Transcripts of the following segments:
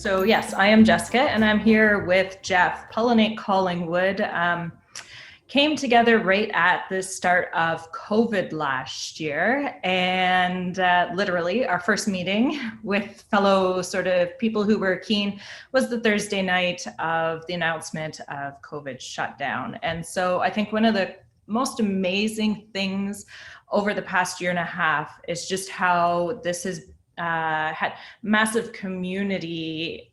So yes, I am Jessica and I'm here with Jeff. Pollinate Collingwood came together right at the start of COVID last year, and literally our first meeting with fellow sort of people who were keen was the Thursday night of the announcement of COVID shutdown. And so I think one of the most amazing things over the past year and a half is just how this has had massive community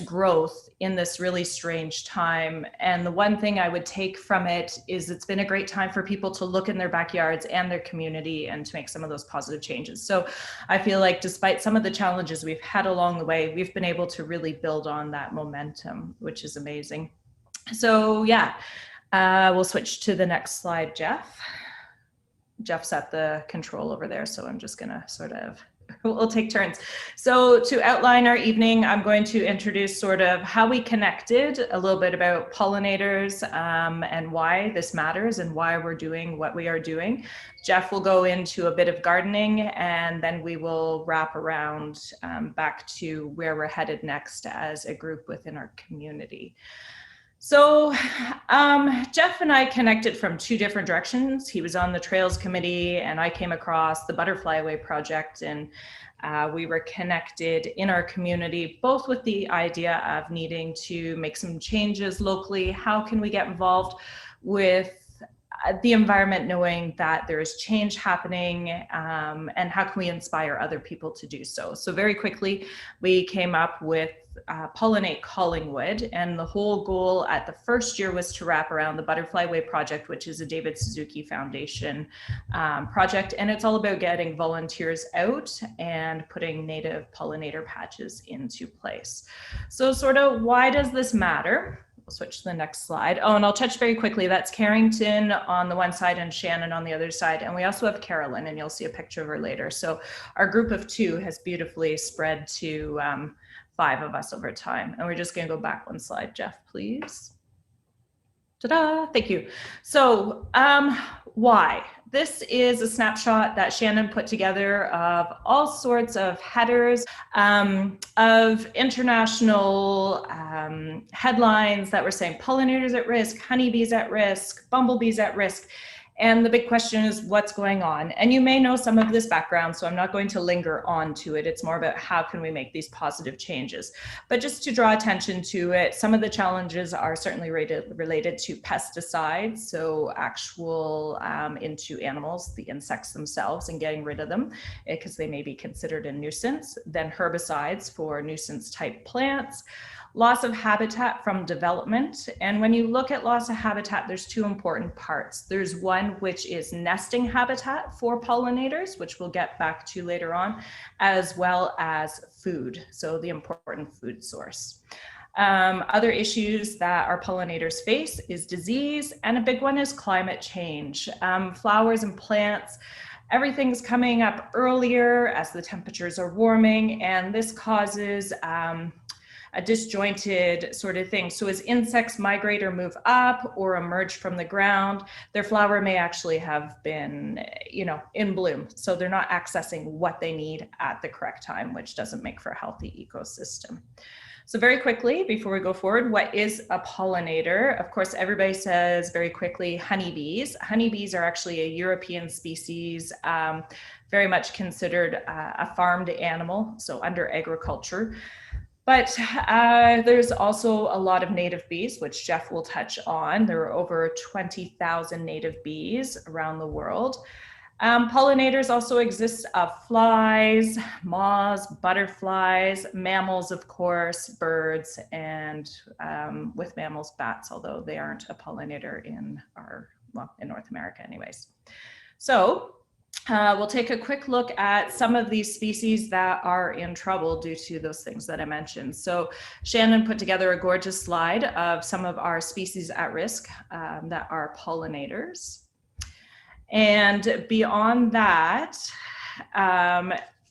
growth in this really strange time. And the one thing I would take from it is it's been a great time for people to look in their backyards and their community and to make some of those positive changes. So I feel like despite some of the challenges we've had along the way, we've been able to really build on that momentum, which is amazing. So yeah, we'll switch to the next slide, Jeff. Jeff's at the control over there, so I'm just gonna we'll take turns. So to outline our evening, I'm going to introduce sort of how we connected, a little bit about pollinators and why this matters and why we're doing what we are doing. Jeff will go into a bit of gardening, and then we will wrap around back to where we're headed next as a group within our community. So Jeff and I connected from two different directions. He was on the Trails Committee and I came across the Butterfly Way project, and we were connected in our community, both with the idea of needing to make some changes locally. How can we get involved with the environment, knowing that there is change happening, and how can we inspire other people to do so? So very quickly, we came up with Pollinate Collingwood, and the whole goal at the first year was to wrap around the Butterfly Way project, which is a David Suzuki Foundation project, and it's all about getting volunteers out and putting native pollinator patches into place. So sort of why does this matter? We'll switch to the next slide. Oh, and I'll touch very quickly. That's Carrington on the one side and Shannon on the other side. And we also have Carolyn, and you'll see a picture of her later. So our group of two has beautifully spread to 5 of us over time. And we're just going to go back one slide, Jeff, please. Ta-da, thank you. So why? This is a snapshot that Shannon put together of all sorts of headers of international headlines that were saying pollinators at risk, honeybees at risk, bumblebees at risk. And the big question is what's going on? And you may know some of this background, so I'm not going to linger on to it. It's more about how can we make these positive changes. But just to draw attention to it, some of the challenges are certainly related to pesticides, so actual into animals, the insects themselves, and getting rid of them because they may be considered a nuisance. Then herbicides for nuisance type plants. Loss of habitat from development. And when you look at loss of habitat, there's two important parts. There's one which is nesting habitat for pollinators, which we'll get back to later on, as well as food, so the important food source. Other issues that our pollinators face is disease, and a big one is climate change. Flowers and plants, everything's coming up earlier as the temperatures are warming, and this causes a disjointed sort of thing. So as insects migrate or move up or emerge from the ground, their flower may actually have been, in bloom. So they're not accessing what they need at the correct time, which doesn't make for a healthy ecosystem. So very quickly, before we go forward, what is a pollinator? Of course, everybody says very quickly, honeybees. Honeybees are actually a European species, very much considered a farmed animal, so under agriculture. But there's also a lot of native bees, which Jeff will touch on. There are over 20,000 native bees around the world. Pollinators also exist of flies, moths, butterflies, mammals, of course, birds, and with mammals, bats, although they aren't a pollinator in North America anyways. So we'll take a quick look at some of these species that are in trouble due to those things that I mentioned. So Shannon put together a gorgeous slide of some of our species at risk that are pollinators. And beyond that,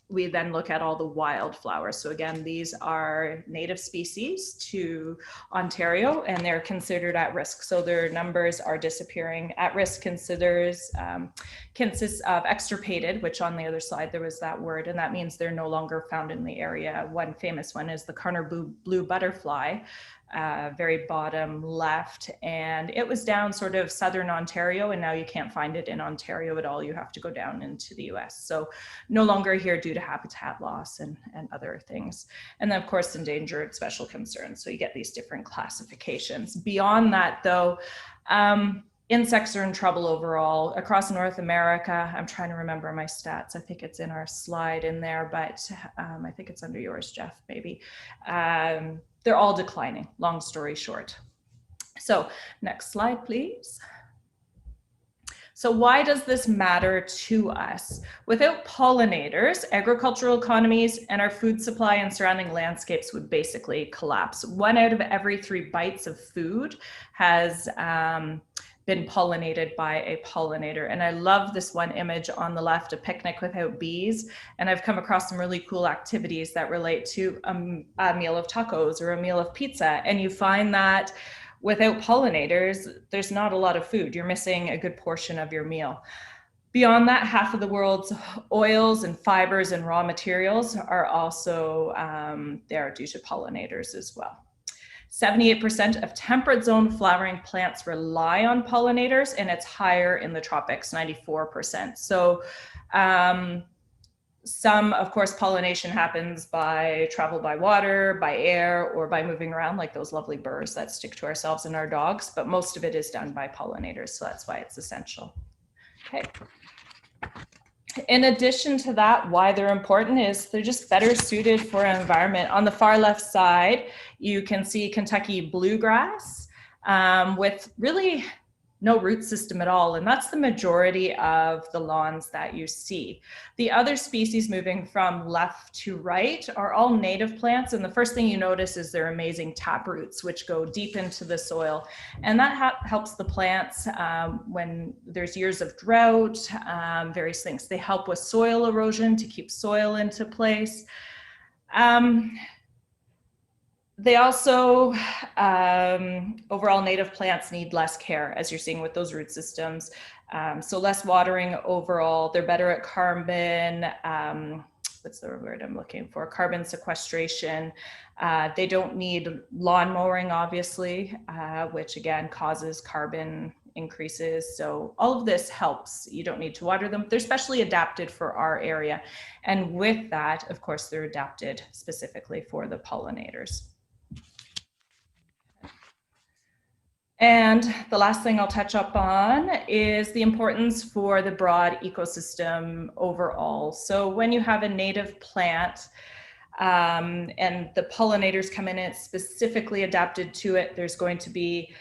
we then look at all the wildflowers. So again, these are native species to Ontario, and they're considered at risk. So their numbers are disappearing. At risk consists of extirpated, which on the other slide there was that word, and that means they're no longer found in the area. One famous one is the Carner blue butterfly, very bottom left, and it was down sort of southern Ontario, and now you can't find it in Ontario at all. You have to go down into the US. So no longer here due to habitat loss and other things. And then of course endangered, special concern. So you get these different classifications. Beyond that though, insects are in trouble overall across North America. I'm trying to remember my stats. I think it's in our slide in there, but I think it's under yours, Jeff, maybe. They're all declining, long story short. So next slide, please. So why does this matter to us? Without pollinators, agricultural economies and our food supply and surrounding landscapes would basically collapse. 1 out of every 3 bites of food has been pollinated by a pollinator. And I love this one image on the left, a picnic without bees. And I've come across some really cool activities that relate to a meal of tacos or a meal of pizza. And you find that without pollinators, there's not a lot of food. You're missing a good portion of your meal. Beyond that, half of the world's oils and fibers and raw materials are also there due to pollinators as well. 78% of temperate zone flowering plants rely on pollinators, and it's higher in the tropics, 94%. So some, of course, pollination happens by travel by water, by air, or by moving around, like those lovely burrs that stick to ourselves and our dogs, but most of it is done by pollinators, so that's why it's essential. Okay. In addition to that, why they're important is they're just better suited for an environment. On the far left side, you can see Kentucky bluegrass with really no root system at all. And that's the majority of the lawns that you see. The other species moving from left to right are all native plants. And the first thing you notice is their amazing tap roots, which go deep into the soil. And that helps the plants when there's years of drought, various things. They help with soil erosion to keep soil into place. They also, overall native plants need less care, as you're seeing with those root systems. So less watering overall. They're better at carbon, what's the word I'm looking for? Carbon sequestration. They don't need lawn mowing, obviously, which again causes carbon increases. So all of this helps. You don't need to water them. They're specially adapted for our area. And with that, of course, they're adapted specifically for the pollinators. And the last thing I'll touch up on is the importance for the broad ecosystem overall. So when you have a native plant and the pollinators come in and it's specifically adapted to it, there's going to be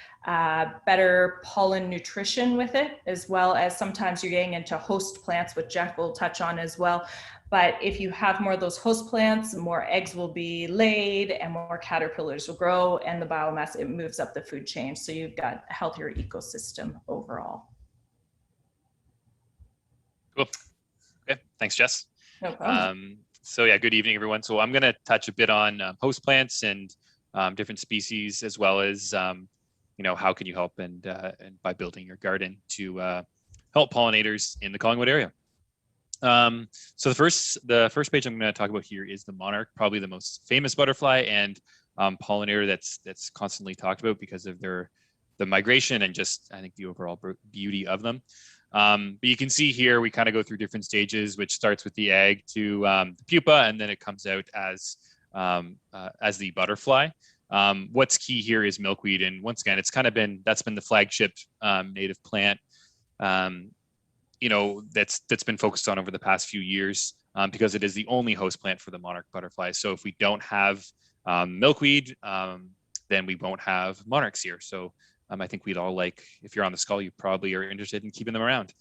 better pollen nutrition with it, as well as sometimes you're getting into host plants, which Jeff will touch on as well. But if you have more of those host plants, more eggs will be laid and more caterpillars will grow, and the biomass, it moves up the food chain. So you've got a healthier ecosystem overall. Cool. Okay, thanks, Jess. No problem. So yeah, good evening, everyone. So I'm going to touch a bit on host plants and different species, as well as you know, how can you help and by building your garden to help pollinators in the Collingwood area. So the first page I'm going to talk about here is the monarch, probably the most famous butterfly and pollinator that's constantly talked about because of the migration and just, I think, the overall beauty of them. But you can see here we kind of go through different stages, which starts with the egg to the pupa, and then it comes out as the butterfly. What's key here is milkweed, and once again, it's kind of that's been the flagship native plant. You know, that's been focused on over the past few years because it is the only host plant for the monarch butterfly. So if we don't have milkweed, then we won't have monarchs here. So I think we'd all like, if you're on the skull, you probably are interested in keeping them around.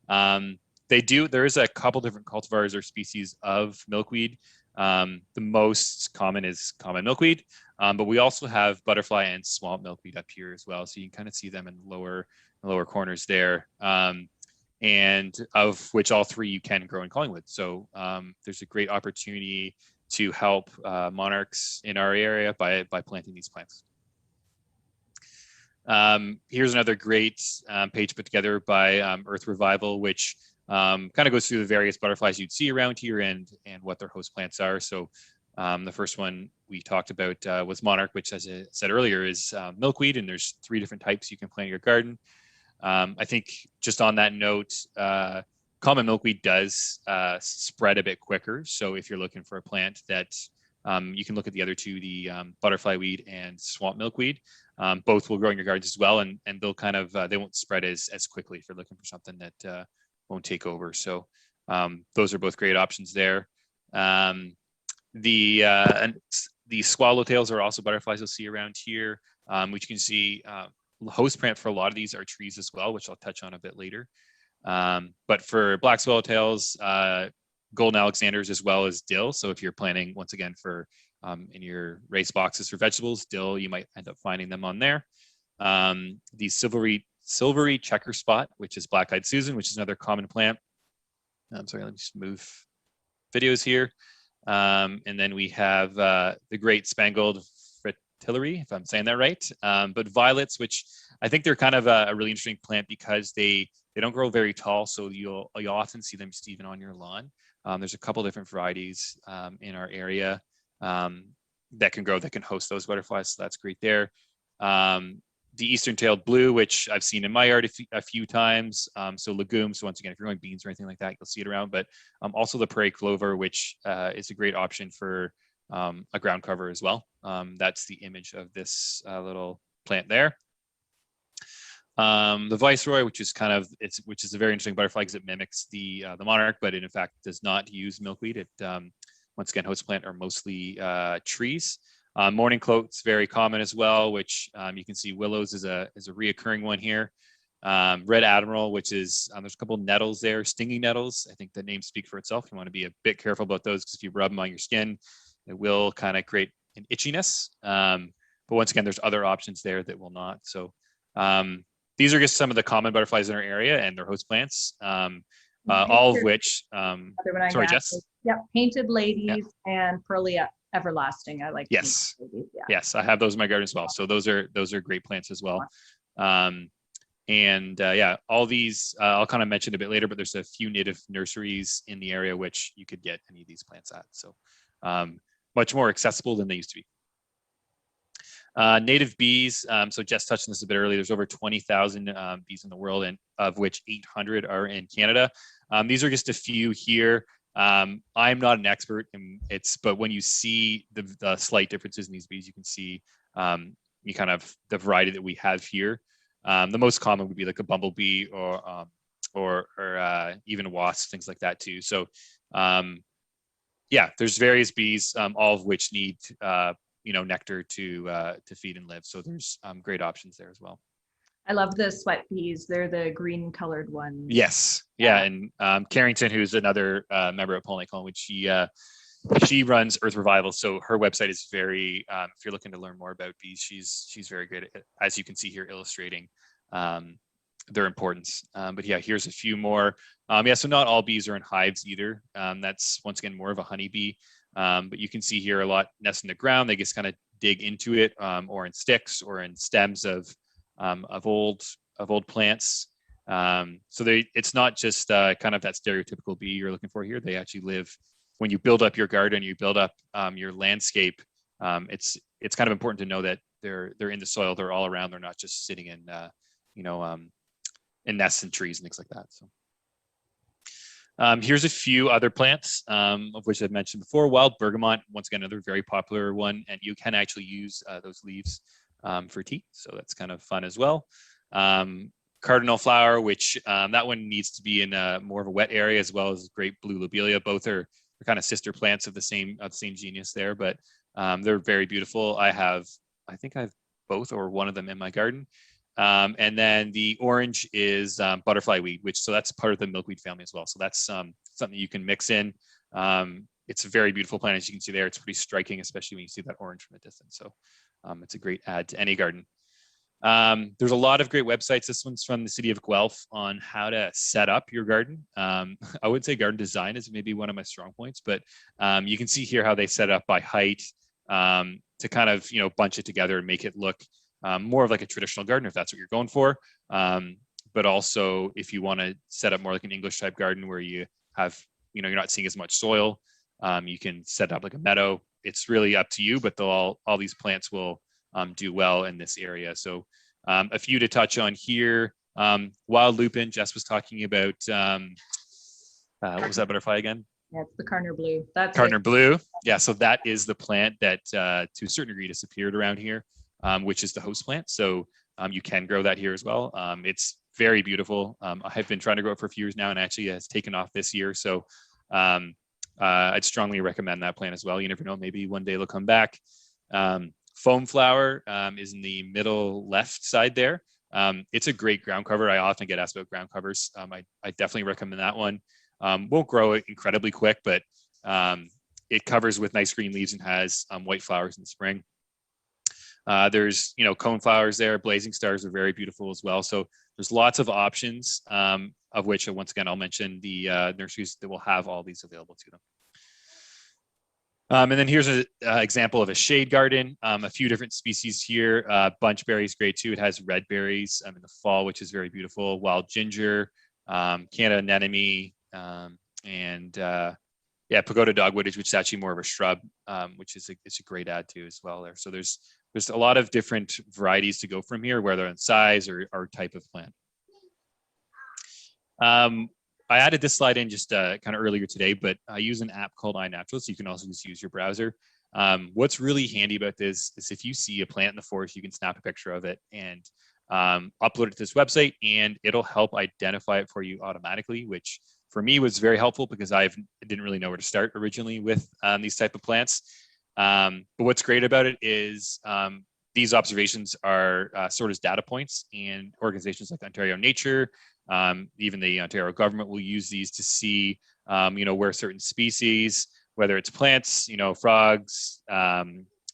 There is a couple different cultivars or species of milkweed. The most common is common milkweed, but we also have butterfly and swamp milkweed up here as well. So you can kind of see them in the lower corners there. and of which all three you can grow in Collingwood. So there's a great opportunity to help monarchs in our area by planting these plants. Here's another great page put together by Earth Revival, which kind of goes through the various butterflies you'd see around here and what their host plants are. So the first one we talked about was monarch, which, as I said earlier, is milkweed, and there's 3 different types you can plant in your garden. I think just on that note, common milkweed does spread a bit quicker. So if you're looking for a plant that you can look at the other 2, the butterfly weed and swamp milkweed. Both will grow in your gardens as well, and they'll kind of they won't spread as quickly if you're looking for something that won't take over. So those are both great options there. The swallowtails are also butterflies you'll see around here, which you can see. Host plant for a lot of these are trees as well, which I'll touch on a bit later. But for black swallowtails, golden alexanders, as well as dill. So if you're planting, once again, for in your raised boxes for vegetables, dill, you might end up finding them on there. The silvery checker spot, which is black-eyed Susan, which is another common plant. I'm sorry, let me just move videos here. And then we have the great spangled fritillary, if I'm saying that right. But violets, which I think they're kind of a really interesting plant because they don't grow very tall, so you'll often see them just even on your lawn. There's a couple different varieties in our area that can grow, that can host those butterflies, so that's great there. The eastern-tailed blue, which I've seen in my yard a few times. So legumes, so once again, if you're growing beans or anything like that, you'll see it around. But also the prairie clover, which is a great option for a ground cover as well. That's the image of this little plant there. The viceroy, which is which is a very interesting butterfly because it mimics the monarch, but it in fact does not use milkweed. It once again, host plant are mostly trees. Morning cloak's very common as well, which you can see willows is a reoccurring one here. Red admiral, which is there's a couple nettles there, stinging nettles. I think the names speak for itself. You want to be a bit careful about those because if you rub them on your skin, it will kind of create an itchiness. But once again, there's other options there that will not. So these are just some of the common butterflies in our area and their host plants, all of which. Sorry, Jess. Yeah, painted ladies and pearly everlasting. I like. Yes, yes, I have those in my garden as well. So those are great plants as well. Yeah, all these I'll kind of mention a bit later, but there's a few native nurseries in the area which you could get any of these plants at. So much more accessible than they used to be. Native bees, so Jess touched on this a bit earlier. There's over 20,000 bees in the world, and of which 800 are in Canada. These are just a few here. I'm not an expert in but when you see the slight differences in these bees, you can see you kind of the variety that we have here. The most common would be like a bumblebee or even wasps, things like that too. So yeah, there's various bees, all of which need nectar to feed and live. So there's great options there as well. I love the sweat bees. They're the green colored ones. Yes. Yeah. And Carrington, who's another member of Pollinate Collingwood, she runs Earth Revival. So her website is very, if you're looking to learn more about bees, she's very great at, as you can see here, illustrating their importance. But yeah, here's a few more. Yeah, so not all bees are in hives either. That's once again more of a honeybee. But you can see here a lot nest in the ground. They just kind of dig into it, or in sticks or in stems of old plants. So it's not just kind of that stereotypical bee you're looking for here. They actually live. When you build up your garden, you build up your landscape. It's kind of important to know that they're in the soil. They're all around. They're not just sitting in in nests and trees and things like that. So. Here's a few other plants, of which I've mentioned before. Wild bergamot, once again, another very popular one, and you can actually use those leaves for tea, so that's kind of fun as well. Cardinal flower, which that one needs to be in more of a wet area, as well as great blue lobelia. Both are kind of sister plants of the same genus there, but they're very beautiful. I think I have both or one of them in my garden. And then the orange is butterfly weed, so that's part of the milkweed family as well. So that's something you can mix in. It's a very beautiful plant, as you can see there. It's pretty striking, especially when you see that orange from a distance. So it's a great add to any garden. There's a lot of great websites. This one's from the city of Guelph on how to set up your garden. I would say garden design is maybe one of my strong points, but you can see here how they set it up by height to kind of, bunch it together and make it look more of like a traditional garden if that's what you're going for. But also if you want to set up more like an English type garden where you have, you're not seeing as much soil, you can set up like a meadow. It's really up to you, but all these plants will do well in this area. So a few to touch on here. Wild lupin, Jess was talking about, what was that butterfly again? Yeah, it's the Cardinal blue. That's Cardinal blue. Yeah, so that is the plant that to a certain degree disappeared around here, which is the host plant. So you can grow that here as well. It's very beautiful. I've been trying to grow it for a few years now and actually has taken off this year. So I'd strongly recommend that plant as well. You never know, maybe one day it'll come back. Foam flower is in the middle left side there. It's a great ground cover. I often get asked about ground covers. I definitely recommend that one. Won't grow it incredibly quick, but it covers with nice green leaves and has white flowers in the spring. There's, cone flowers there. Blazing stars are very beautiful as well. So there's lots of options, of which, once again, I'll mention the nurseries that will have all these available to them. And then here's an example of a shade garden. A few different species here. Bunchberry is great too. It has red berries in the fall, which is very beautiful. Wild ginger, Canada anemone, and pagoda dogwood, which is actually more of a shrub, which is it's a great add to as well there. So there's a lot of different varieties to go from here, whether in size or type of plant. I added this slide in just kind of earlier today, but I use an app called iNatural, so you can also just use your browser. What's really handy about this is if you see a plant in the forest, you can snap a picture of it and upload it to this website, and it'll help identify it for you automatically, which for me was very helpful because I didn't really know where to start originally with these type of plants. But what's great about it is these observations are stored as data points, and organizations like Ontario Nature, even the Ontario government will use these to see, where certain species, whether it's plants, frogs,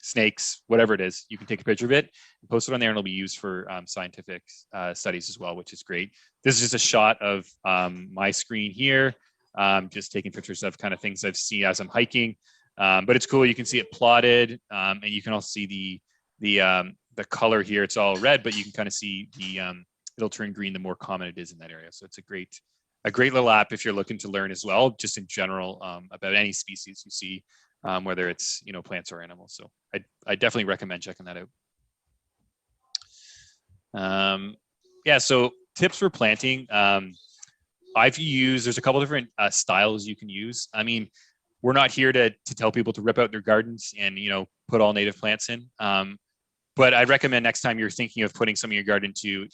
snakes, whatever it is, you can take a picture of it and post it on there, and it'll be used for scientific studies as well, which is great. This is just a shot of my screen here, just taking pictures of kind of things I've seen as I'm hiking. But it's cool. You can see it plotted, and you can also see the color here. It's all red, but you can kind of see it'll turn green the more common it is in that area. So it's a great little app if you're looking to learn as well, just in general, about any species you see, whether it's plants or animals. So I definitely recommend checking that out. So tips for planting. There's a couple different styles you can use. I mean, we're not here to tell people to rip out their gardens and put all native plants in. But I'd recommend next time you're thinking of putting some of your garden to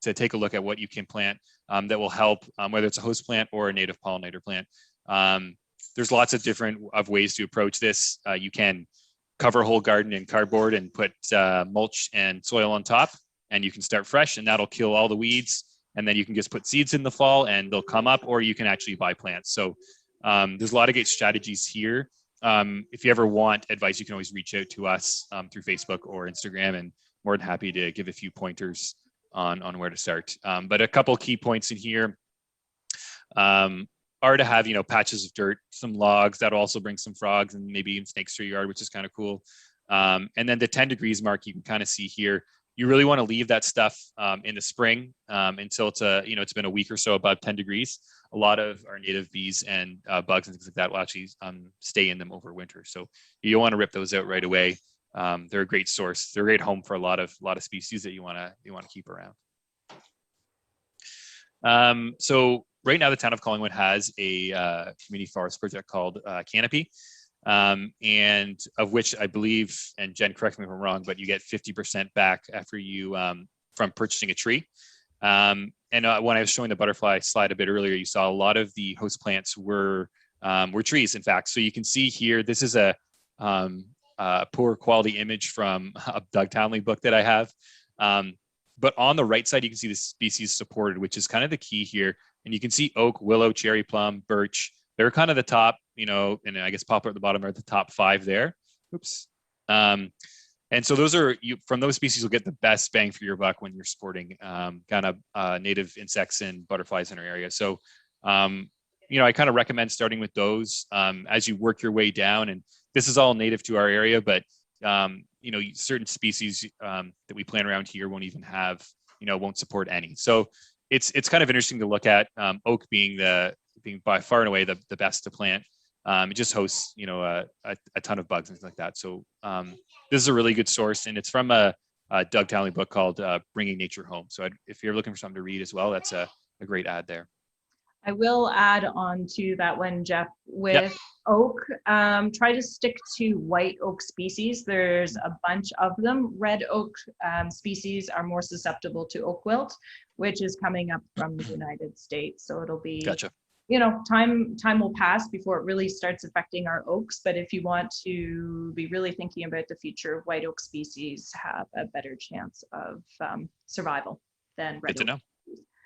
take a look at what you can plant that will help, whether it's a host plant or a native pollinator plant. There's lots of different ways to approach this. You can cover a whole garden in cardboard and put mulch and soil on top, and you can start fresh, and that'll kill all the weeds. And then you can just put seeds in the fall and they'll come up, or you can actually buy plants. So there's a lot of great strategies here. If you ever want advice, you can always reach out to us through Facebook or Instagram, and more than happy to give a few pointers on where to start. But a couple key points in here are to have, patches of dirt, some logs. That'll also bring some frogs and maybe even snakes to your yard, which is kind of cool. And then the 10 degrees mark, you can kind of see here. You really want to leave that stuff in the spring until it's been a week or so above 10 degrees. A lot of our native bees and bugs and things like that will actually stay in them over winter. So you don't want to rip those out right away. They're a great source. They're a great home for a lot of species that you want to keep around. So right now, the town of Collingwood has a community forest project called Canopy. And of which I believe, and Jen, correct me if I'm wrong, but you get 50% back after you from purchasing a tree. And when I was showing the butterfly slide a bit earlier, you saw a lot of the host plants were trees, in fact. So you can see here, this is a poor quality image from a Doug Townley book that I have. But on the right side, you can see the species supported, which is kind of the key here. And you can see oak, willow, cherry plum, birch. They're kind of the top, and I guess poplar at the bottom are the top 5 there. Oops. And so those are from those species, you'll get the best bang for your buck when you're supporting kind of native insects and butterflies in our area. So, I kind of recommend starting with those as you work your way down. And this is all native to our area, but certain species that we plant around here won't even have, won't support any. So it's kind of interesting to look at. Oak being by far and away the best to plant. It just hosts, a ton of bugs and things like that. So this is a really good source, and it's from a Doug Townley book called Bringing Nature Home. So if you're looking for something to read as well, that's a great ad there. I will add on to that one, Jeff, with oak, try to stick to white oak species. There's a bunch of them. Red oak species are more susceptible to oak wilt, which is coming up from the United States. So it'll be, Gotcha. Time will pass before it really starts affecting our oaks. But if you want to be really thinking about the future, white oak species have a better chance of survival than red Good to oak. know.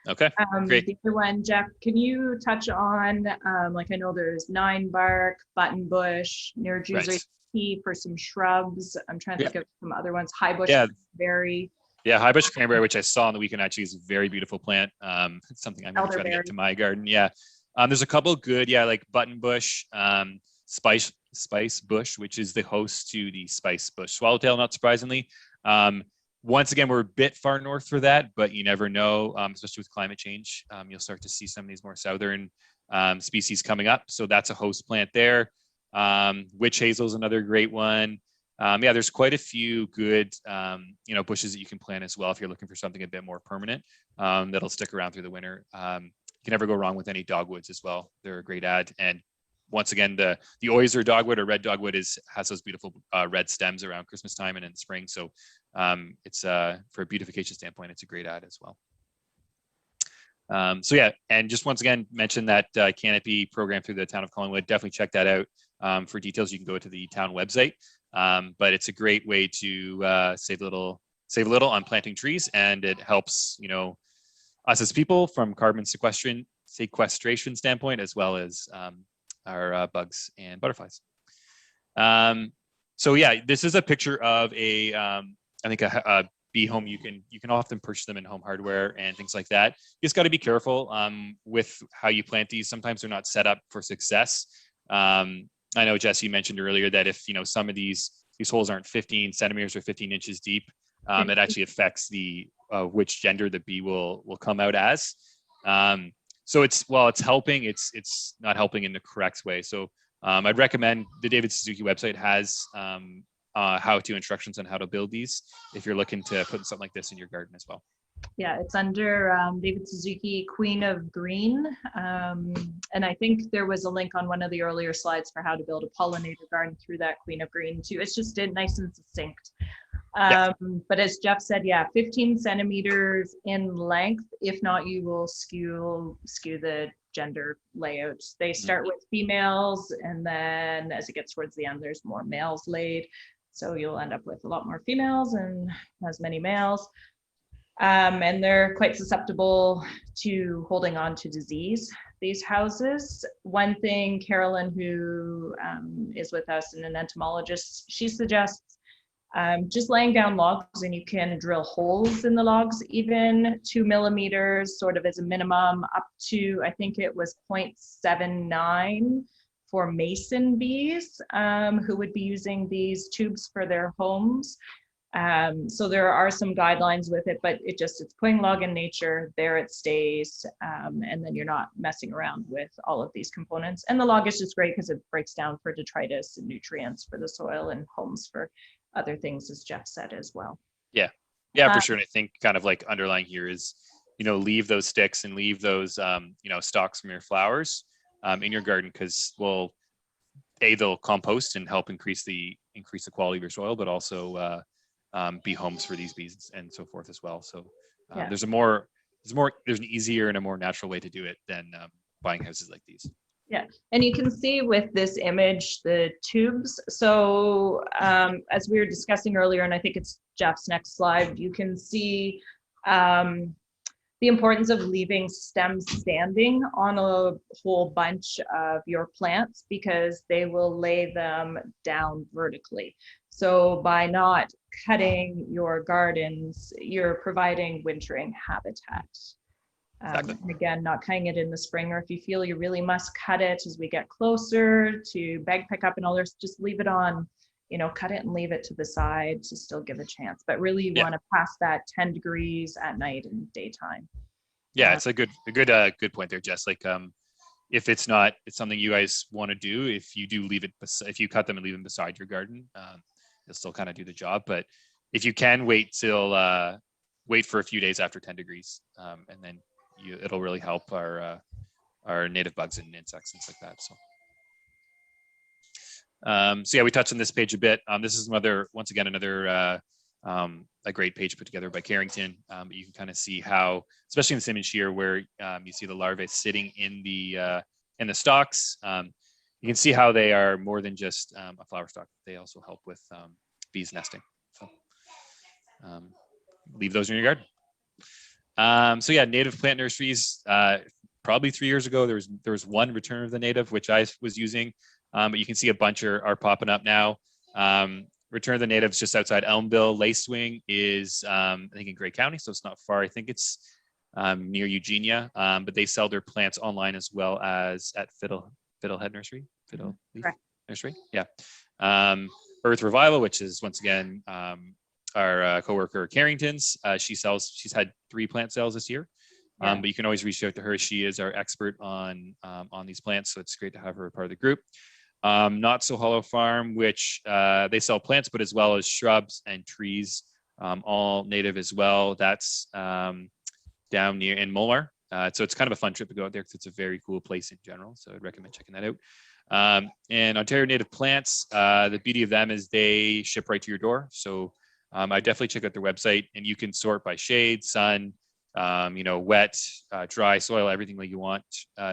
Okay, great. The other one, Jeff, can you touch on, I know there's 9-bark, buttonbush, Nerjuicer tea for some shrubs. I'm trying to think of some other ones. Highbush cranberry. Yeah, highbush cranberry, which I saw on the weekend, actually is a very beautiful plant. It's something I'm going to try to get to my garden. Yeah. There's a couple good, like buttonbush, spice bush, which is the host to the spice bush swallowtail, not surprisingly. Once again, we're a bit far north for that, but you never know, especially with climate change. You'll start to see some of these more southern species coming up. So that's a host plant there. Witch hazel is another great one. There's quite a few good, bushes that you can plant as well if you're looking for something a bit more permanent that'll stick around through the winter. You can never go wrong with any dogwoods as well. They're a great ad. And once again, the oyster dogwood or red dogwood has those beautiful red stems around Christmas time and in spring. So it's for a beautification standpoint, it's a great ad as well. And just once again, mention that canopy program through the town of Collingwood. Definitely check that out. For details, you can go to the town website. But it's a great way to save a little on planting trees, and it helps us as people from carbon sequestration standpoint, as well as our bugs and butterflies. This is a picture of a bee home. You can often purchase them in home hardware and things like that. You just got to be careful with how you plant these. Sometimes they're not set up for success. I know Jesse mentioned earlier that if some of these holes aren't 15 centimeters or 15 inches deep, it actually affects the which gender the bee will come out as. So it's helping, it's not helping in the correct way. So I'd recommend the David Suzuki website has how-to instructions on how to build these if you're looking to put something like this in your garden as well. Yeah, it's under David Suzuki, Queen of Green. And I think there was a link on one of the earlier slides for how to build a pollinator garden through that Queen of Green too. It's just nice and succinct. But as Jeff said, 15 centimeters in length. If not, you will skew the gender layout. They start with females, and then as it gets towards the end, there's more males laid. So you'll end up with a lot more females and as many males. And they're quite susceptible to holding on to disease, these houses. One thing, Carolyn, who is with us and an entomologist, she suggests just laying down logs, and you can drill holes in the logs, even 2 millimeters sort of as a minimum, up to, I think it was 0.79 for mason bees who would be using these tubes for their homes. So there are some guidelines with it, but it's putting log in nature, there it stays, and then you're not messing around with all of these components. And the log is just great because it breaks down for detritus and nutrients for the soil, and homes for other things, as Jeff said as well. Yeah, for sure. And I think kind of like underlying here is, leave those sticks and leave those, stalks from your flowers in your garden, because they'll compost and help increase the quality of your soil, but also be homes for these bees and so forth as well. So there's an easier and a more natural way to do it than buying houses like these. Yeah, and you can see with this image the tubes. So as we were discussing earlier, and I think it's Jeff's next slide, you can see the importance of leaving stems standing on a whole bunch of your plants because they will lay them down vertically. So by not cutting your gardens, you're providing wintering habitat. Exactly. And again, not cutting it in the spring, or if you feel you really must cut it as we get closer to bag pickup and others, just leave it on, cut it and leave it to the side to still give a chance. But really you want to pass that 10 degrees at night and daytime. Yeah, it's a good point there, Jess. Like, if it's something you guys want to do, if you cut them and leave them beside your garden, you'll still kind of do the job. But if you can wait for a few days after 10 degrees, and then it'll really help our native bugs and insects and stuff like that. So yeah, we touched on this page a bit. This is another a great page put together by Carrington. But you can kind of see how, especially in this image here, where you see the larvae sitting in the stalks. You can see how they are more than just a flower stalk. They also help with bees nesting. So leave those in your garden. So yeah, native plant nurseries. Probably 3 years ago, there was one Return of the Native, which I was using. But you can see a bunch are popping up now. Return of the Natives just outside Elmville. Lacewing is, I think, in Grey County, so it's not far. I think it's near Eugenia, but they sell their plants online as well as at Fiddlehead Nursery. Fiddlehead Nursery, yeah. Earth Revival, which is once again our coworker Carrington's. She's had 3 plant sales this year. But you can always reach out to her. She is our expert on these plants, so it's great to have her part of the group. Not So Hollow Farm, which they sell plants, but as well as shrubs and trees, all native as well. That's down near in Mulmar. So it's kind of a fun trip to go out there because it's a very cool place in general. So I'd recommend checking that out. And Ontario Native Plants, the beauty of them is they ship right to your door. So I definitely check out their website, and you can sort by shade, sun, wet, dry soil, everything that you want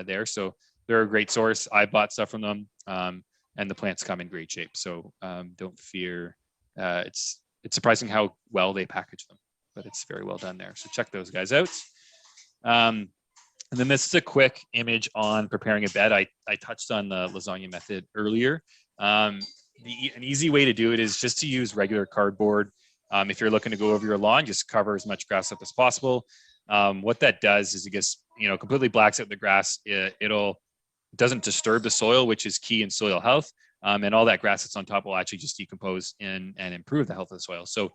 there. So they're a great source. I bought stuff from them, and the plants come in great shape. So don't fear. It's surprising how well they package them, but it's very well done there. So check those guys out. And then this is a quick image on preparing a bed. I touched on the lasagna method earlier. An easy way to do it is just to use regular cardboard. If you're looking to go over your lawn, just cover as much grass up as possible. What that does is it gets, completely blacks out the grass. It doesn't disturb the soil, which is key in soil health. And all that grass that's on top will actually just decompose and improve the health of the soil. So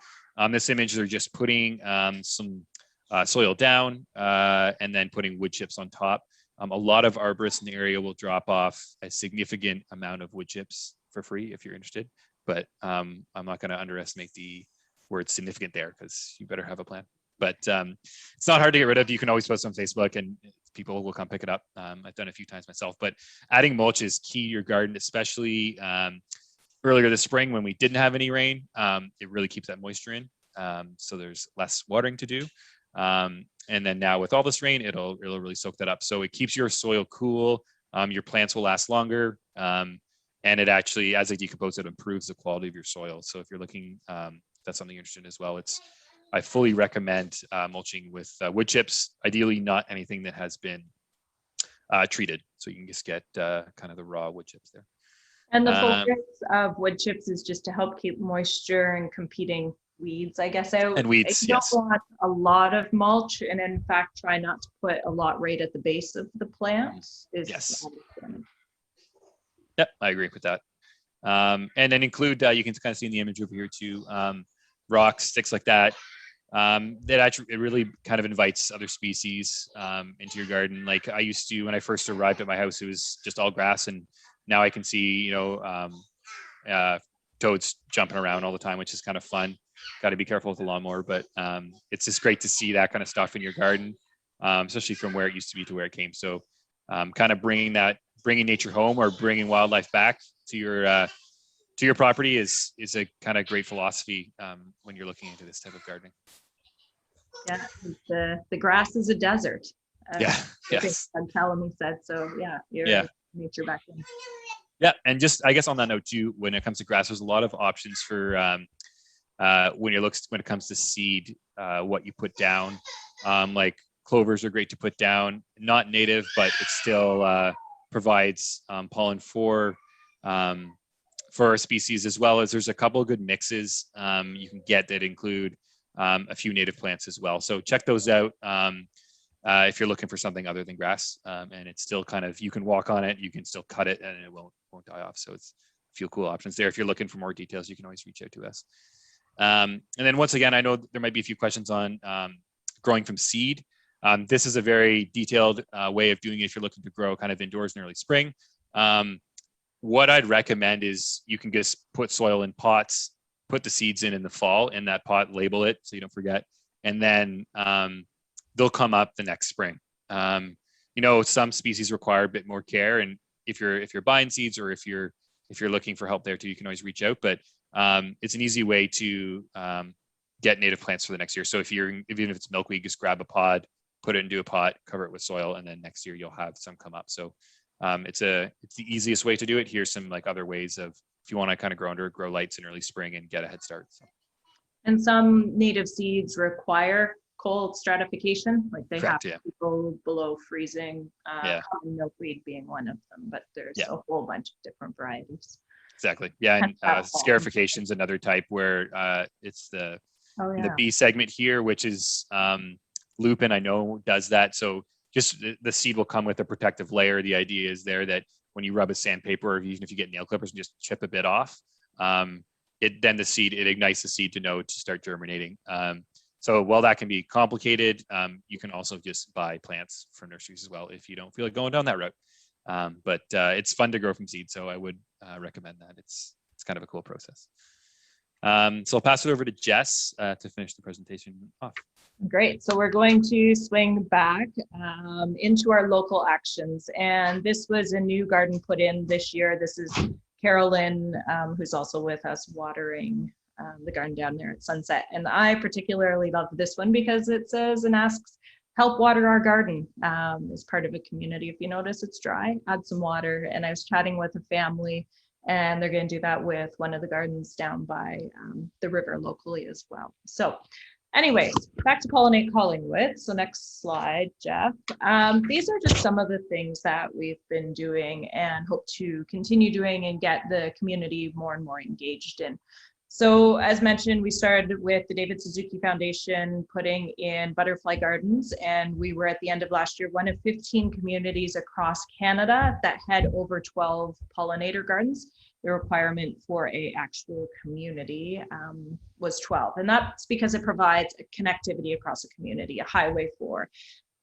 this image, they're just putting some soil down and then putting wood chips on top. A lot of arborists in the area will drop off a significant amount of wood chips for free if you're interested. But I'm not going to underestimate the word significant there, because you better have a plan. But it's not hard to get rid of. You can always post on Facebook and people will come pick it up. I've done it a few times myself, but adding mulch is key to your garden, especially earlier this spring when we didn't have any rain. It really keeps that moisture in. So there's less watering to do. And then now with all this rain, it'll really soak that up. So it keeps your soil cool. Your plants will last longer. And it actually, as they decompose, it improves the quality of your soil. So if you're looking, that's something you're interested in as well. I fully recommend mulching with wood chips, ideally not anything that has been treated. So you can just get kind of the raw wood chips there. And the focus of wood chips is just to help keep moisture and competing weeds, I guess, out. And weeds, you don't want a lot of mulch, and in fact, try not to put a lot right at the base of the plant. Yes. Yep, I agree with that. And then include, you can kind of see in the image over here too, rocks, sticks like that. It really kind of invites other species into your garden. Like I used to, when I first arrived at my house, it was just all grass, and now I can see, toads jumping around all the time, which is kind of fun. Got to be careful with the lawnmower, but it's just great to see that kind of stuff in your garden, especially from where it used to be to where it came. So kind of bringing nature home or bringing wildlife back to your property is a kind of great philosophy when you're looking into this type of gardening. Yeah, the grass is a desert. Yes. Bellamy said so. Yeah, nature back in. Yeah, and just I guess on that note too, when it comes to grass, there's a lot of options for when it comes to seed, what you put down. Like clovers are great to put down. Not native, but it still provides pollen for our species, as well as there's a couple of good mixes you can get that include a few native plants as well. So check those out if you're looking for something other than grass. And it's still kind of, you can walk on it, you can still cut it, and it won't die off. So it's a few cool options there. If you're looking for more details, you can always reach out to us. And then once again, I know there might be a few questions on growing from seed. This is a very detailed way of doing it if you're looking to grow kind of indoors in early spring. What I'd recommend is you can just put soil in pots, put the seeds in the fall in that pot, label it so you don't forget, and then they'll come up the next spring. Some species require a bit more care, and if you're buying seeds, or if you're looking for help there too, you can always reach out. But it's an easy way to get native plants for the next year. So even if it's milkweed, just grab a pod, put it into a pot, cover it with soil, and then next year you'll have some come up. So it's the easiest way to do it. Here's some other ways of, if you want to kind of grow lights in early spring and get a head start. So. And some native seeds require cold stratification, like they Correct, have to go below freezing. Common milkweed being one of them, but there's a whole bunch of different varieties. Exactly. Yeah, and scarification is another type where it's the B segment here, which is lupin. I know does that. So just the seed will come with a protective layer. The idea is there that when you rub a sandpaper, or even if you get nail clippers and just chip a bit off, it ignites the seed to start germinating. So while that can be complicated, you can also just buy plants from nurseries as well if you don't feel like going down that route. But it's fun to grow from seed, so I would recommend that. It's kind of a cool process. So I'll pass it over to Jess to finish the presentation off. Great. So we're going to swing back into our local actions. And this was a new garden put in this year. This is Carolyn, who's also with us, watering the garden down there at Sunset. And I particularly love this one because it says and asks, help water our garden as part of a community. If you notice it's dry, add some water. And I was chatting with a family, and they're going to do that with one of the gardens down by the river locally as well. So anyways, back to Pollinate Collingwood. So next slide, Jeff. These are just some of the things that we've been doing and hope to continue doing and get the community more and more engaged in. So as mentioned, we started with the David Suzuki Foundation putting in butterfly gardens, and we were at the end of last year one of 15 communities across Canada that had over 12 pollinator gardens. The requirement for an actual community was 12, and that's because it provides a connectivity across a community, a highway for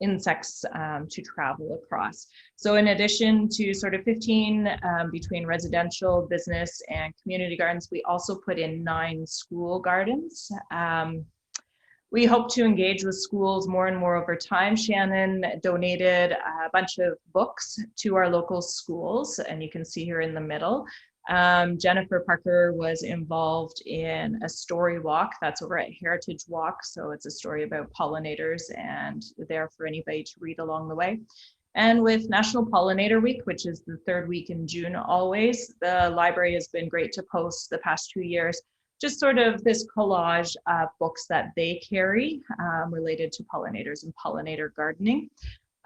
insects to travel across. So in addition to sort of 15 between residential, business, and community gardens, we also put in 9 school gardens. We hope to engage with schools more and more over time. Shannon donated a bunch of books to our local schools, and you can see here in the middle. Jennifer Parker was involved in a story walk that's over at Heritage Walk. So it's a story about pollinators and there for anybody to read along the way. And with National Pollinator Week, which is the 3rd week in June always, the library has been great to post the past 2 years, just sort of this collage of books that they carry related to pollinators and pollinator gardening.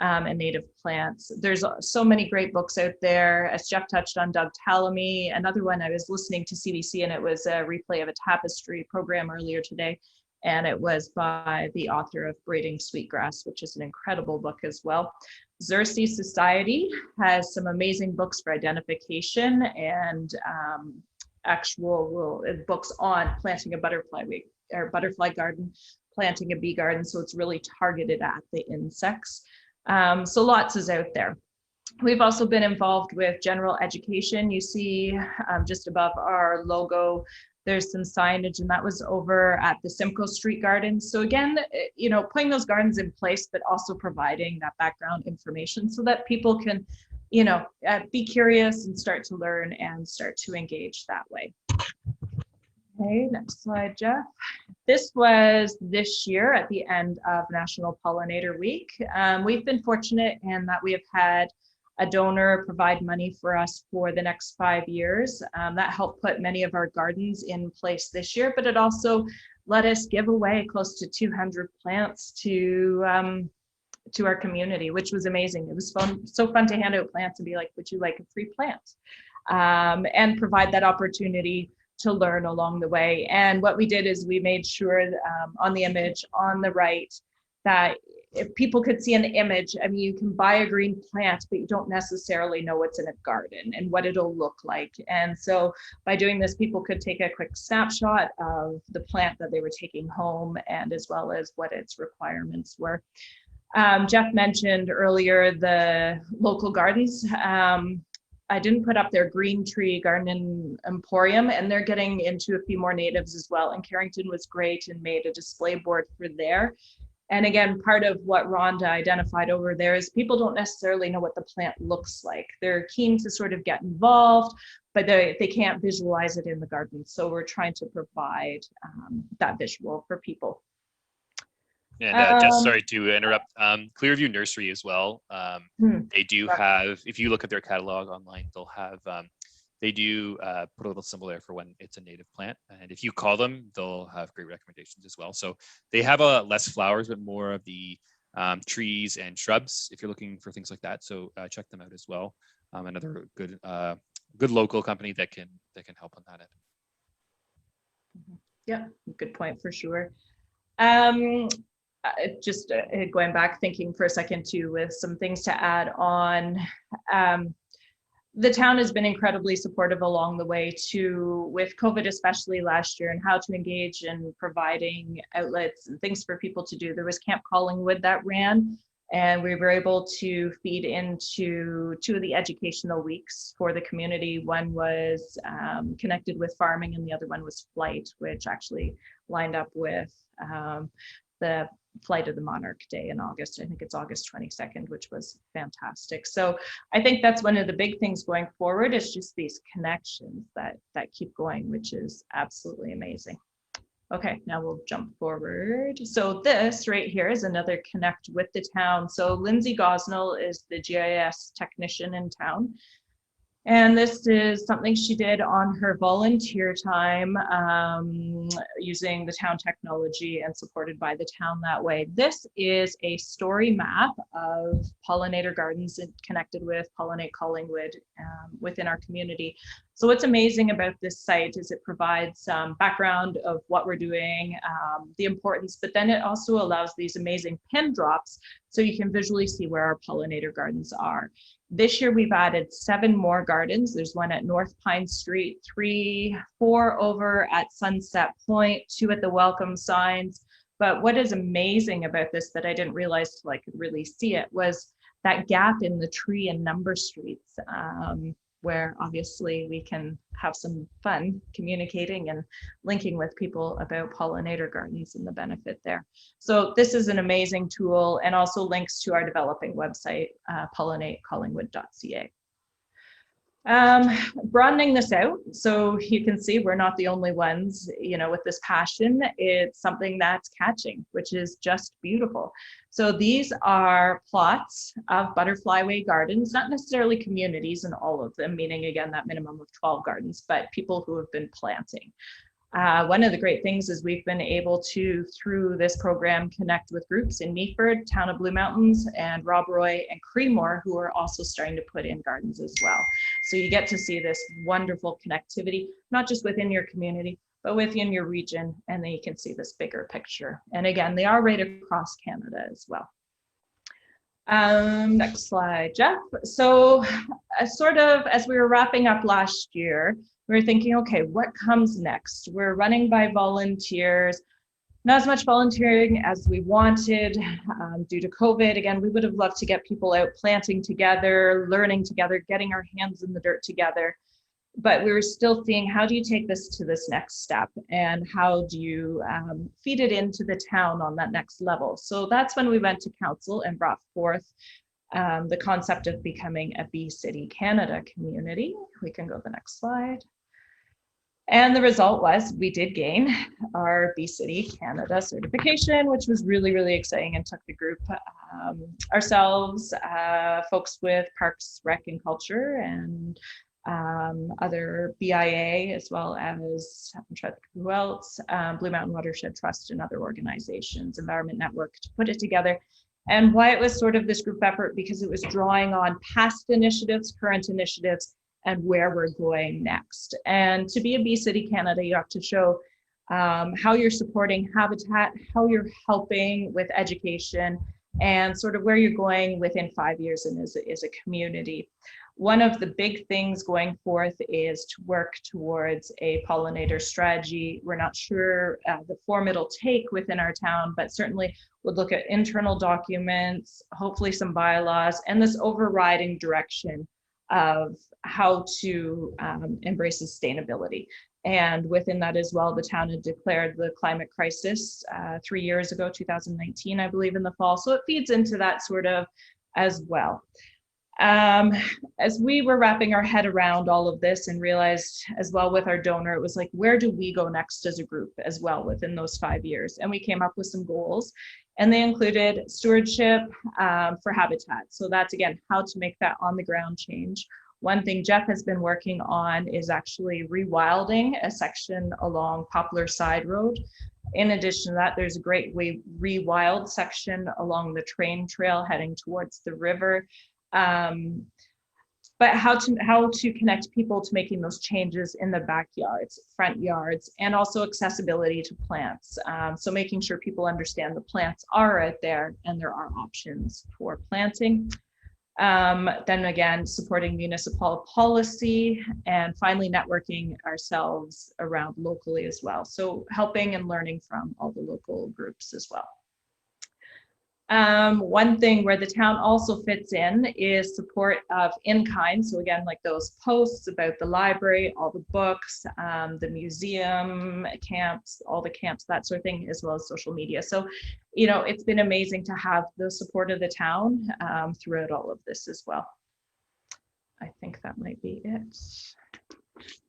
And native plants. There's so many great books out there. As Jeff touched on, Doug Tallamy. Another one, I was listening to CBC, and it was a replay of a tapestry program earlier today, and it was by the author of Braiding Sweetgrass, which is an incredible book as well. Xerces Society has some amazing books for identification and actual books on planting a butterfly garden, planting a bee garden. So it's really targeted at the insects. So lots is out there. We've also been involved with general education. You see just above our logo, there's some signage, and that was over at the Simcoe Street Gardens. So again, putting those gardens in place, but also providing that background information so that people can, be curious and start to learn and start to engage that way. Okay, next slide, Jeff. This was this year at the end of National Pollinator Week. We've been fortunate in that we have had a donor provide money for us for the next 5 years. That helped put many of our gardens in place this year, but it also let us give away close to 200 plants to to our community, which was amazing. It was fun, so fun to hand out plants and be like, would you like a free plant? And provide that opportunity to learn along the way. And what we did is we made sure on the image on the right that if people could see an image, I mean, you can buy a green plant, but you don't necessarily know what's in a garden and what it'll look like. And so by doing this, people could take a quick snapshot of the plant that they were taking home, and as well as what its requirements were. Jeff mentioned earlier the local gardens. I didn't put up their Green Tree Garden Emporium, and they're getting into a few more natives as well. And Carrington was great and made a display board for there. And again, part of what Rhonda identified over there is people don't necessarily know what the plant looks like. They're keen to sort of get involved, but they can't visualize it in the garden. So we're trying to provide that visual for people. And just sorry to interrupt, Clearview Nursery as well. They do have, if you look at their catalog online, they'll have, they do put a little symbol there for when it's a native plant. And if you call them, they'll have great recommendations as well. So they have less flowers, but more of the trees and shrubs if you're looking for things like that. So check them out as well. Another good local company that can help on that end. Yeah, good point for sure. Just going back, thinking for a second too, with some things to add on. The town has been incredibly supportive along the way too, with COVID, especially last year, and how to engage in providing outlets and things for people to do. There was Camp Collingwood that ran, and we were able to feed into 2 of the educational weeks for the community. One was connected with farming, and the other one was flight, which actually lined up with the Flight of the Monarch Day in August. I think it's August 22nd, which was fantastic. So I think that's one of the big things going forward, is just these connections that keep going, which is absolutely amazing. Okay, now we'll jump forward. So this right here is another connect with the town. So Lindsay Gosnell is the GIS technician in town. And this is something she did on her volunteer time, using the town technology and supported by the town that way. This is a story map of pollinator gardens connected with Pollinate Collingwood within our community. So what's amazing about this site is it provides some background of what we're doing, the importance, but then it also allows these amazing pin drops so you can visually see where our pollinator gardens are. This year we've added 7 more gardens. There's one at North Pine Street, 4 over at Sunset Point, 2 at the welcome signs. But what is amazing about this that I didn't realize till I could really see it was that gap in the tree and number streets, where obviously we can have some fun communicating and linking with people about pollinator gardens and the benefit there. So this is an amazing tool, and also links to our developing website, pollinatecollingwood.ca. Broadening this out, so you can see we're not the only ones, with this passion. It's something that's catching, which is just beautiful. So these are plots of butterfly way gardens, not necessarily communities in all of them, meaning again that minimum of 12 gardens, but people who have been planting. One of the great things is we've been able to, through this program, connect with groups in Meaford, Town of Blue Mountains, and Rob Roy and Creemore, who are also starting to put in gardens as well. So you get to see this wonderful connectivity, not just within your community, but within your region, and then you can see this bigger picture. And again, they are right across Canada as well. Next slide, Jeff. So sort of as we were wrapping up last year, we were thinking, okay, what comes next? We're running by volunteers, not as much volunteering as we wanted due to COVID. Again, we would have loved to get people out planting together, learning together, getting our hands in the dirt together. But we were still seeing, how do you take this to this next step? And how do you feed it into the town on that next level? So that's when we went to council and brought forth the concept of becoming a Bee City Canada community. We can go to the next slide. And the result was we did gain our Bee City Canada certification, which was really, really exciting, and took the group ourselves, folks with Parks, Rec and Culture, and other BIA, as well as, I'm trying to think who else, Blue Mountain Watershed Trust and other organizations, Environment Network, to put it together. And why it was sort of this group effort, because it was drawing on past initiatives, current initiatives, and where we're going next. And to be a Bee City Canada, you have to show how you're supporting habitat, how you're helping with education, and sort of where you're going within 5 years and as a community. One of the big things going forth is to work towards a pollinator strategy. We're not sure the form it'll take within our town, but certainly would look at internal documents, hopefully some bylaws, and this overriding direction of how to embrace sustainability. And within that as well, the town had declared the climate crisis 3 years ago, 2019, I believe, in the fall. So it feeds into that sort of as well. As we were wrapping our head around all of this and realized as well with our donor, it was like, where do we go next as a group as well within those 5 years? And we came up with some goals, and they included stewardship for habitat. So that's, again, how to make that on the ground change. One thing Jeff has been working on is actually rewilding a section along Poplar Side Road. In addition to that, there's a great rewild section along the train trail heading towards the river. But how to connect people to making those changes in the backyards, front yards, and also accessibility to plants. So making sure people understand the plants are out there and there are options for planting. Then again, supporting municipal policy, and finally networking ourselves around locally as well. So helping and learning from all the local groups as well. One thing where the town also fits in is support of in-kind. So again, like those posts about the library, all the books, the museum camps, all the camps, that sort of thing, as well as social media. So, you know, it's been amazing to have the support of the town throughout all of this as well. I think that might be it.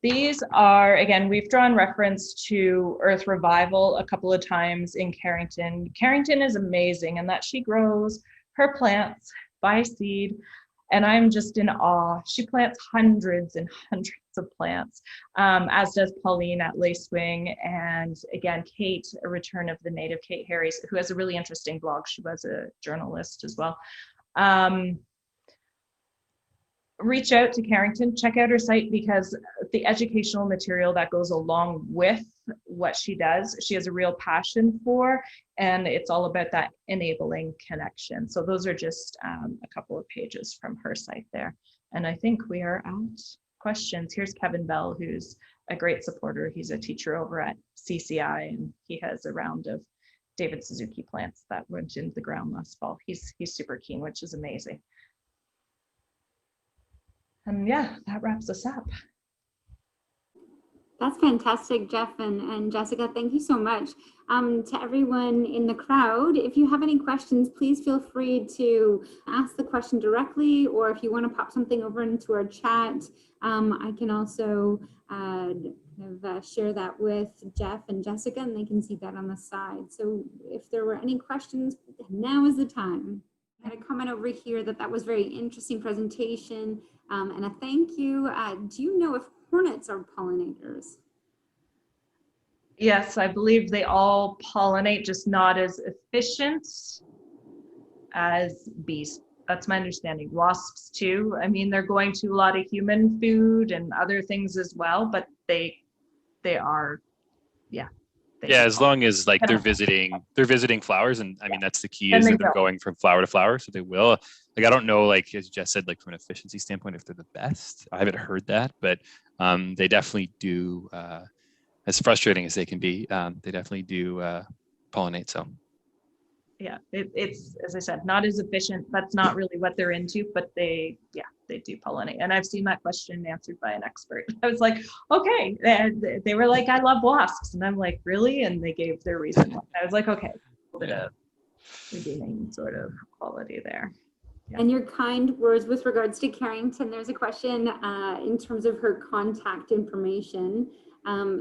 These are, again, we've drawn reference to Earth Revival a couple of times in Carrington. Carrington is amazing in that she grows her plants by seed, and I'm just in awe. She plants hundreds and hundreds of plants, as does Pauline at Lacewing, and again, Kate, a return of the native, Kate Harris, who has a really interesting blog. She was a journalist as well. Reach out to Carrington, check out her site, because the educational material that goes along with what she does, she has a real passion for, and it's all about that enabling connection. So those are just a couple of pages from her site there. And I think we are at questions. Here's Kevin Bell, who's a great supporter. He's a teacher over at CCI, and he has a round of David Suzuki plants that went into the ground last fall. He's super keen, which is amazing. And yeah, that wraps us up. That's fantastic, Jeff and Jessica. Thank you so much. To everyone in the crowd, if you have any questions, please feel free to ask the question directly, or if you want to pop something over into our chat, I can also share that with Jeff and Jessica, and they can see that on the side. So if there were any questions, now is the time. I had a comment over here that was very interesting presentation, and a thank you. Do you know if hornets are pollinators? Yes, I believe they all pollinate, just not as efficient as bees. That's my understanding. Wasps too. I mean, they're going to a lot of human food and other things as well, but they are, yeah. Yeah, as long as like they're visiting flowers, and I mean that's the key, is that they're going from flower to flower, so they will. Like I don't know, like as Jess said, like from an efficiency standpoint, if they're the best. I haven't heard that, but they definitely do. As frustrating as they can be, they definitely do pollinate. So. Yeah, it's, as I said, not as efficient. That's not really what they're into, but they do pollinate. And I've seen that question answered by an expert. I was like, okay. They were like, I love wasps. And I'm like, really? And they gave their reason. I was like, okay, a bit of redeeming sort of quality there. Yeah. And your kind words with regards to Carrington, there's a question in terms of her contact information.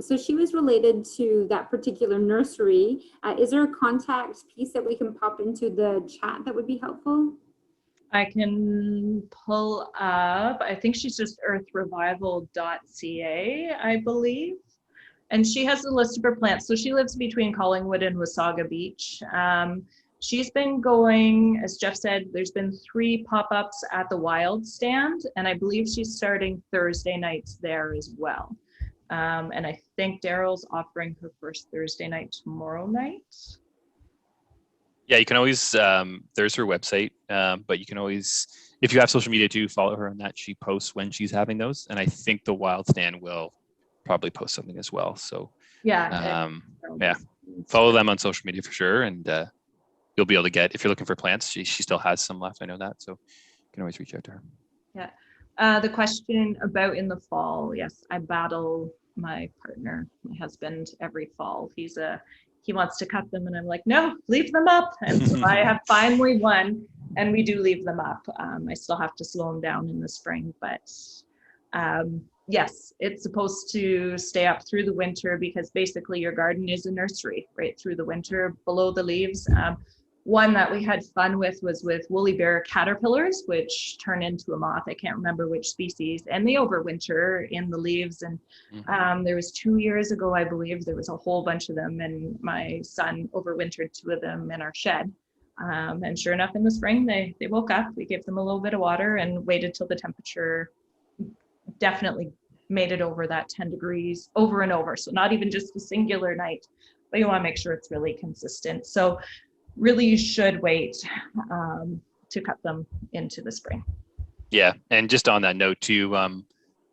So she was related to that particular nursery. Is there a contact piece that we can pop into the chat that would be helpful? I can pull up, I think she's just earthrevival.ca, I believe. And she has a list of her plants. So she lives between Collingwood and Wasaga Beach. she's been going, as Jeff said, there's been 3 pop-ups at the Wild stand, and I believe she's starting Thursday nights there as well. And I think Daryl's offering her first Thursday night tomorrow night. Yeah, you can always, there's her website, but you can always, if you have social media too, follow her on that. She posts when she's having those. And I think the Wild stand will probably post something as well. So yeah, follow them on social media for sure. And you'll be able to get, if you're looking for plants, she still has some left. I know that. So you can always reach out to her. Yeah. The question about in the fall. Yes, I battle my partner, my husband, every fall. He wants to cut them and I'm like, no, leave them up. And so I have finally won, and we do leave them up. I still have to slow them down in the spring, but yes, it's supposed to stay up through the winter, because basically your garden is a nursery right through the winter below the leaves. One that we had fun with was with woolly bear caterpillars, which turn into a moth. I can't remember which species, and they overwinter in the leaves. And there was 2 years ago, I believe, there was a whole bunch of them, and my son overwintered 2 of them in our shed. And sure enough, in the spring, they woke up. We gave them a little bit of water and waited till the temperature definitely made it over that 10 degrees over and over. So not even just a singular night, but you want to make sure it's really consistent. So really you should wait to cut them into the spring. Yeah, and just on that note too,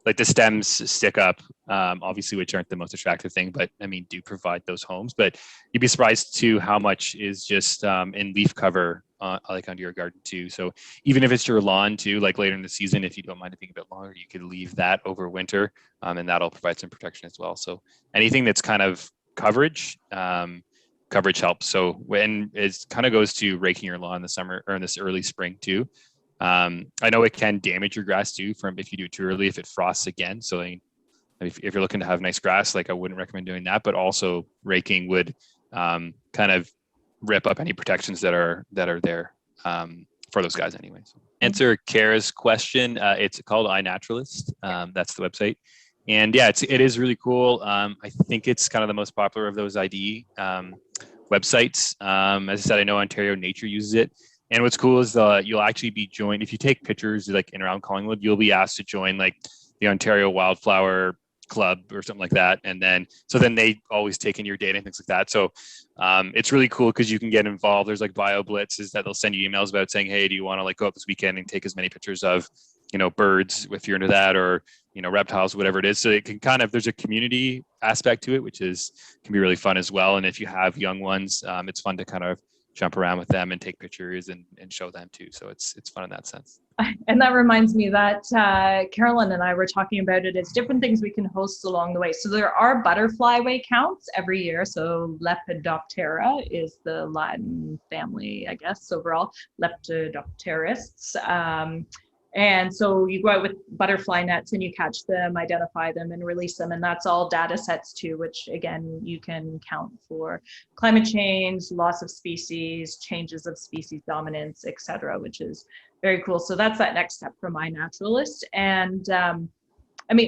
like the stems stick up, obviously, which aren't the most attractive thing, but I mean, do provide those homes. But you'd be surprised too how much is just in leaf cover, like under your garden too. So even if it's your lawn too, like later in the season, if you don't mind it being a bit longer, you could leave that over winter, and that'll provide some protection as well. So anything that's kind of coverage, coverage helps. So when it kind of goes to raking your lawn in the summer or in this early spring too, I know it can damage your grass too from if you do it too early, if it frosts again. So if you're looking to have nice grass, like I wouldn't recommend doing that, but also raking would kind of rip up any protections that are there for those guys anyway. So answer Kara's question. It's called iNaturalist. That's the website. And yeah, it is really cool. I think it's kind of the most popular of those ID websites. As I said, I know Ontario Nature uses it. And what's cool is you'll actually be joined, if you take pictures like in around Collingwood, you'll be asked to join like the Ontario Wildflower Club or something like that. And then they always take in your data and things like that. So it's really cool because you can get involved. There's like bio blitzes that they'll send you emails about saying, hey, do you want to like go up this weekend and take as many pictures of, birds if you're into that, or, reptiles, whatever it is. So it can kind of, there's a community aspect to it, which can be really fun as well. And if you have young ones, it's fun to kind of jump around with them and take pictures and show them too. So it's fun in that sense. And that reminds me that Carolyn and I were talking about it as different things we can host along the way. So there are butterfly way counts every year. So Lepidoptera is the Latin family, I guess, overall, Lepidopterists. And so you go out with butterfly nets and you catch them, identify them, and release them. And that's all data sets too, which again, you can count for climate change, loss of species, changes of species dominance, et cetera, which is very cool. So that's that next step from iNaturalist. And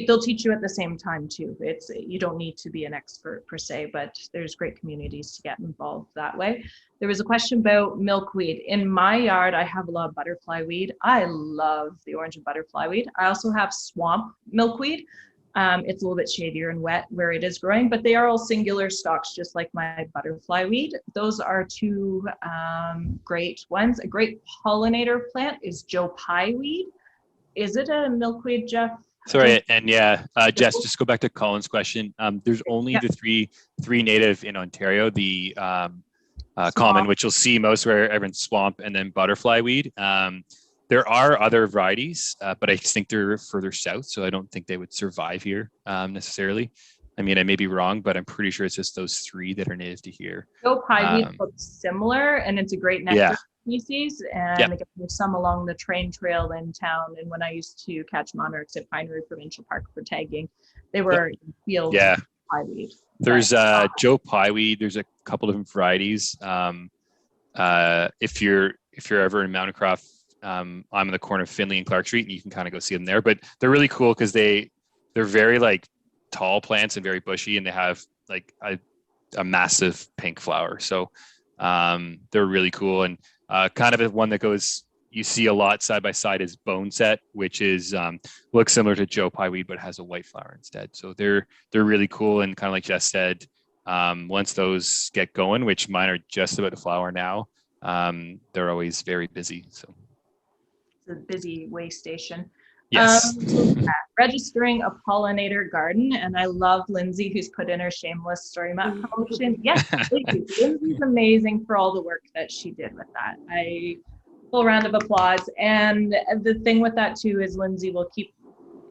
they'll teach you at the same time too. You don't need to be an expert per se, but there's great communities to get involved that way. There was a question about milkweed. In my yard, I have a lot of butterfly weed. I love the orange and butterfly weed. I also have swamp milkweed. It's a little bit shadier and wet where it is growing, but they are all singular stalks, just like my butterfly weed. Those are 2 great ones. A great pollinator plant is Joe Pye weed. Is it a milkweed, Jeff? Sorry, and yeah, Jess, just go back to Colin's question. There's only the three native in Ontario, the common, which you'll see most where everyone's swamp, and then butterfly weed. There are other varieties, but I think they're further south, so I don't think they would survive here necessarily. I mean, I may be wrong, but I'm pretty sure it's just those 3 that are native to here. Joe Pye weed looks similar, and it's a great nectar species, and there's some along the train trail in town. And when I used to catch monarchs at Pinery Provincial Park for tagging, they were in fields of Pye weed. There's Joe Pye weed. There's a couple different varieties. If you're ever in Mountain Croft, I'm in the corner of Finley and Clark Street, and you can kind of go see them there. But they're really cool because they're very like tall plants and very bushy, and they have like a massive pink flower. So They're really cool, and kind of the one that goes you see a lot side by side is Bone Set, which is looks similar to Joe Pye weed but has a white flower instead. So they're really cool, and kind of like Jess said, once those get going, which mine are just about to flower now, they're always very busy. So it's a busy way station. yes. Registering a pollinator garden, and I love Lindsay, who's put in her shameless story map promotion. Yes, thank you. Lindsay's amazing for all the work that she did with that. Full round of applause. And the thing with that too is Lindsay will keep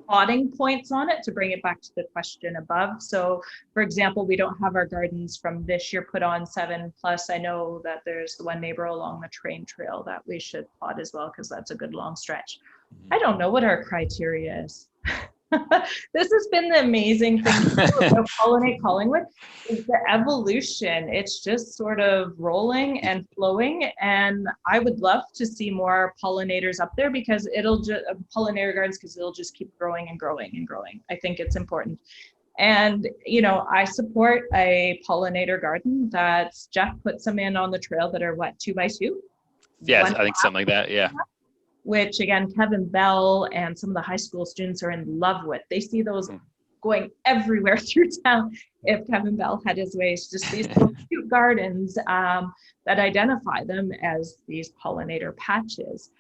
plotting points on it to bring it back to the question above. So for example, we don't have our gardens from this year put on 7+. I know that there's the one neighbor along the train trail that we should plot as well, because that's a good long stretch. I don't know what our criteria is. This has been the amazing thing about Pollinate Collingwood, is the evolution. It's just sort of rolling and flowing, and I would love to see more pollinators up there, because it'll just pollinator gardens, because it'll just keep growing and growing and growing. I think it's important. And I support a pollinator garden that's Jeff put some in on the trail that are what, 2x2? Yeah, I think something like that. Yeah. Which again, Kevin Bell and some of the high school students are in love with. They see those going everywhere through town. If Kevin Bell had his way, it's just these little cute gardens that identify them as these pollinator patches.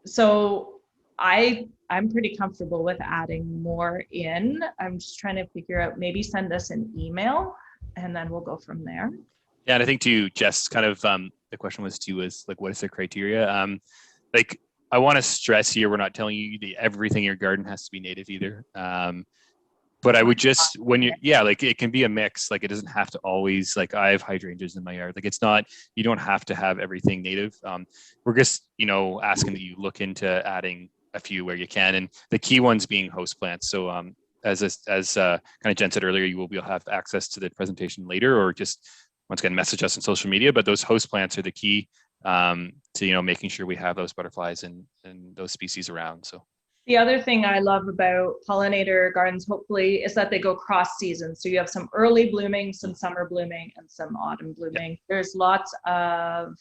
So I'm pretty comfortable with adding more in. I'm just trying to figure out, maybe send us an email and then we'll go from there. Yeah, and I think too, Jess, kind of the question was like, what is the criteria? Like, I want to stress here, we're not telling you that everything in your garden has to be native either. But I would just, like it can be a mix. Like it doesn't have to always, like I have hydrangeas in my yard. Like it's not, you don't have to have everything native. We're just, asking that you look into adding a few where you can. And the key ones being host plants. So as kind of Jen said earlier, you will be able to have access to the presentation later, or just once again, message us on social media. But those host plants are the key to making sure we have those butterflies and those species around. So the other thing I love about pollinator gardens, hopefully, is that they go cross season. So you have some early blooming, some summer blooming, and some autumn blooming. Yep. There's lots of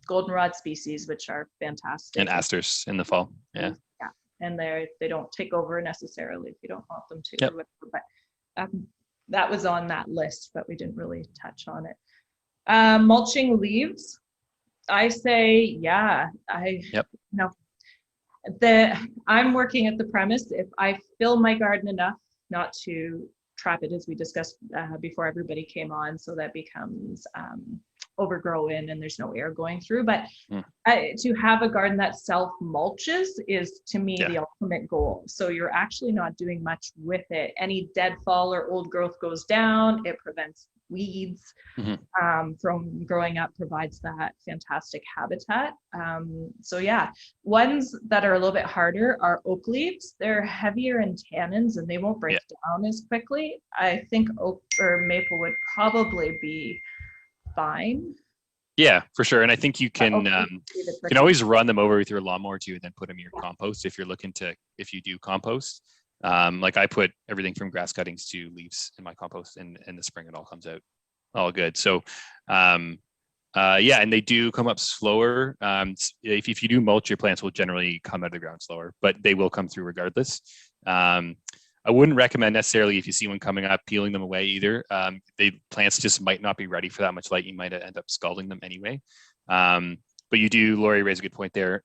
goldenrod species, which are fantastic. And asters in the fall. Yeah. Yeah. And they don't take over necessarily if you don't want them to. Yep. But that was on that list, but we didn't really touch on it. Mulching leaves. I say, I'm working at the premise, if I fill my garden enough not to trap it, as we discussed before everybody came on, so that becomes overgrown and there's no air going through. But to have a garden that self-mulches is, to me, the ultimate goal. So you're actually not doing much with it. Any deadfall or old growth goes down. It prevents weeds from growing up, provides that fantastic habitat. So yeah, ones that are a little bit harder are oak leaves. They're heavier in tannins and they won't break down as quickly. I think oak or maple would probably be fine. Yeah, for sure. And I think you can always run them over with your lawnmower too, and then put them in your compost if you do compost. Like I put everything from grass cuttings to leaves in my compost, and in the spring it all comes out all good. So and they do come up slower. If you do mulch, your plants will generally come out of the ground slower, but they will come through regardless. I wouldn't recommend necessarily, if you see one coming up, peeling them away either. Plants just might not be ready for that much light. You might end up scalding them anyway. But Lori raised a good point there.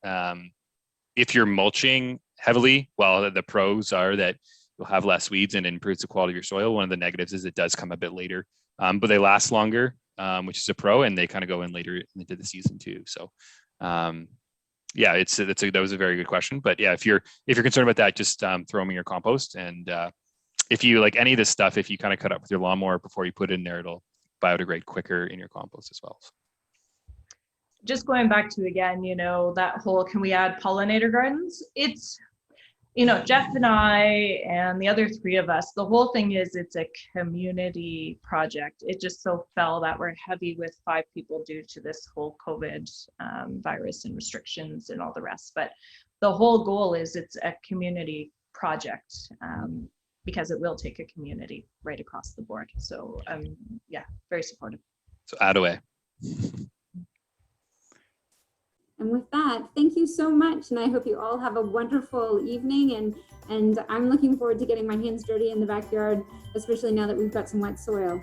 If you're mulching heavily, well, the pros are that you'll have less weeds and it improves the quality of your soil. One of the negatives is it does come a bit later, but they last longer, which is a pro, and they kind of go in later into the season too. So that was a very good question. But yeah, if you're concerned about that, just throw them in your compost. And if you like any of this stuff, if you kind of cut up with your lawnmower before you put it in there, it'll biodegrade quicker in your compost as well. Just going back to, again, that whole, can we add pollinator gardens? It's, Jeff and I and the other three of us, the whole thing is it's a community project. It just so fell that we're heavy with 5 people due to this whole COVID virus and restrictions and all the rest. But the whole goal is it's a community project because it will take a community right across the board. So very supportive. So add away. And with that, thank you so much. And I hope you all have a wonderful evening. And I'm looking forward to getting my hands dirty in the backyard, especially now that we've got some wet soil.